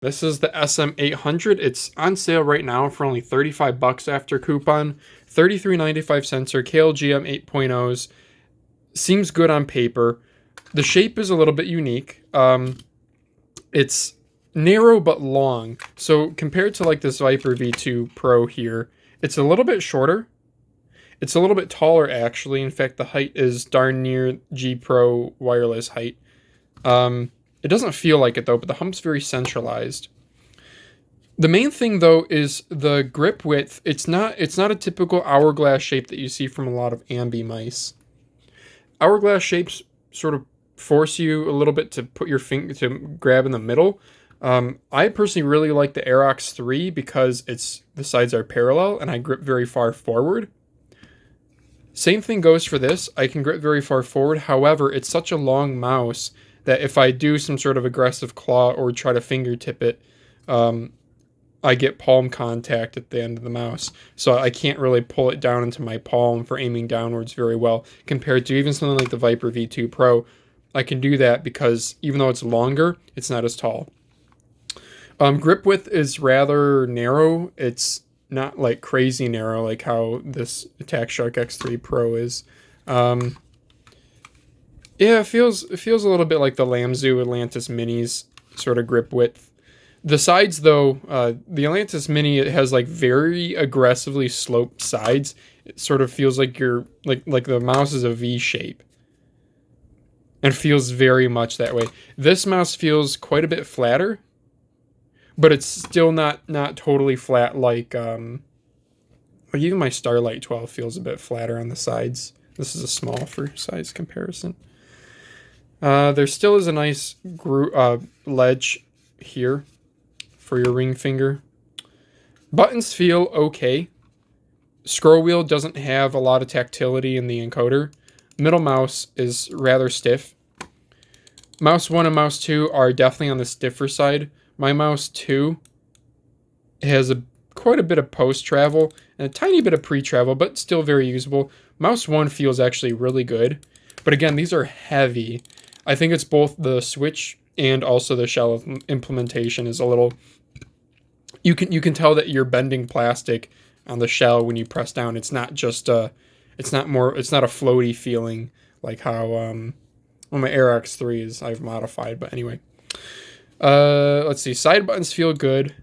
This is the SM800. It's on sale right now for only 35 bucks after coupon. 33.95 sensor, KLGM 8.0s. Seems good on paper. The shape is a little bit unique. It's narrow but long. So compared to like this Viper V2 Pro here, it's a little bit shorter. It's a little bit taller actually. In fact, the height is darn near G Pro wireless height. It doesn't feel like it though, but the hump's very centralized. The main thing though is the grip width. It's not a typical hourglass shape that you see from a lot of ambi mice. Hourglass shapes sort of force you a little bit to put your finger to grab in the middle. I personally really like the Aerox 3 because the sides are parallel and I grip very far forward. Same thing goes for this. I can grip very far forward. However, it's such a long mouse that if I do some sort of aggressive claw or try to fingertip it, I get palm contact at the end of the mouse. So I can't really pull it down into my palm for aiming downwards very well. Compared to even something like the Viper V2 Pro, I can do that because even though it's longer, it's not as tall. Grip width is rather narrow. It's not like crazy narrow like how this Attack Shark X3 Pro is. Yeah, it feels a little bit like the Lamzu Atlantis Minis sort of grip width. The sides, though, the Atlantis Mini, it has like very aggressively sloped sides. It sort of feels like you're like the mouse is a V shape, and feels very much that way. This mouse feels quite a bit flatter, but it's still not totally flat like even my Starlight 12 feels a bit flatter on the sides. This is a small for size comparison. There still is a nice ledge here for your ring finger. Buttons feel okay. Scroll wheel doesn't have a lot of tactility in the encoder. Middle mouse is rather stiff. Mouse 1 and mouse 2 are definitely on the stiffer side. My mouse 2 has quite a bit of post-travel and a tiny bit of pre-travel, but still very usable. Mouse 1 feels actually really good. But again, these are heavy. I think it's both the switch and also the shell implementation is a little... You can tell that you're bending plastic on the shell when you press down. It's not just it's not a floaty feeling like how well, my Aerox 3 is I've modified, but anyway. Let's see. Side buttons feel good.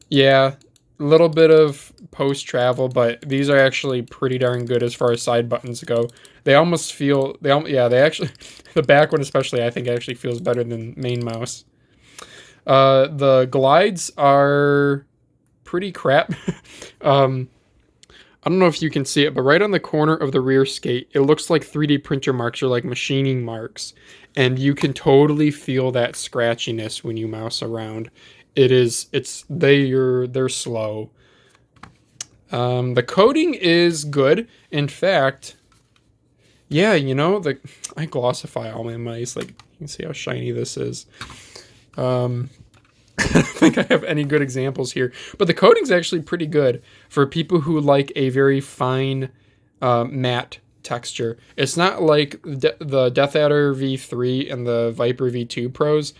Yeah, a little bit of post-travel, but these are actually pretty darn good as far as side buttons go. They almost feel... they actually... the back one especially, I think, actually feels better than main mouse. The glides are pretty crap. I don't know if you can see it, but right on the corner of the rear skate, it looks like 3D printer marks or like machining marks. And you can totally feel that scratchiness when you mouse around. They're slow. The coating is good. In fact, yeah, you know, I glossify all my mice. Like, you can see how shiny this is. I don't think I have any good examples here, but the coating's actually pretty good for people who like a very fine matte texture. It's not like the Death Adder V3 and the Viper V2 Pros.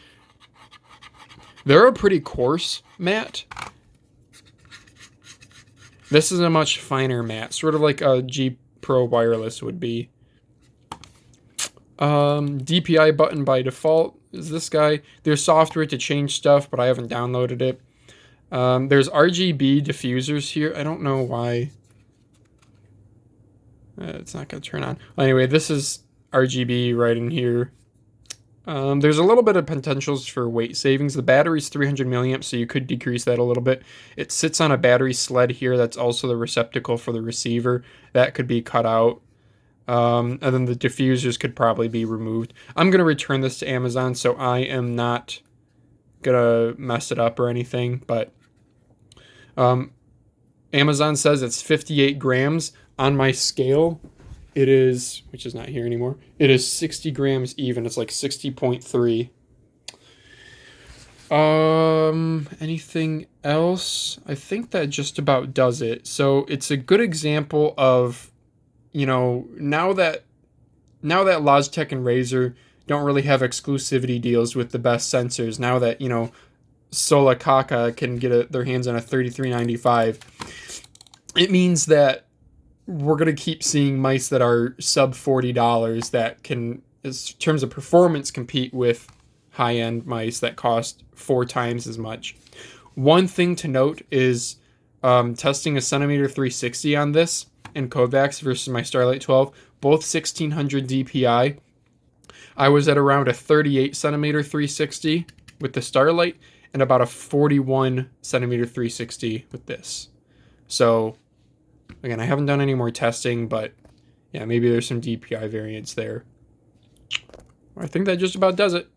They're a pretty coarse matte. This is a much finer matte, sort of like a G Pro wireless would be. DPI button by default is this guy. There's software to change stuff, but I haven't downloaded it. There's RGB diffusers here. I don't know why. It's not going to turn on. Anyway, this is RGB right in here. There's a little bit of potentials for weight savings. The battery's 300 milliamps, so you could decrease that a little bit. It sits on a battery sled here. That's also the receptacle for the receiver. That could be cut out. And then the diffusers could probably be removed. I'm going to return this to Amazon, so I am not going to mess it up or anything. But Amazon says it's 58 grams. On my scale, it is, which is not here anymore, it is 60 grams even. It's like 60.3. Anything else? I think that just about does it. So it's a good example of, you know, now that Logitech and Razer don't really have exclusivity deals with the best sensors. Now that, you know, Solakaka can get their hands on a 3395, it means that we're going to keep seeing mice that are sub $40 that can, in terms of performance, compete with high-end mice that cost 4 times as much. One thing to note is testing a centimeter 360 on this in Kovacs versus my Starlight 12, both 1600 DPI. I was at around a 38 centimeter 360 with the Starlight and about a 41 centimeter 360 with this. So again, I haven't done any more testing, but yeah, maybe there's some DPI variance there. I think that just about does it.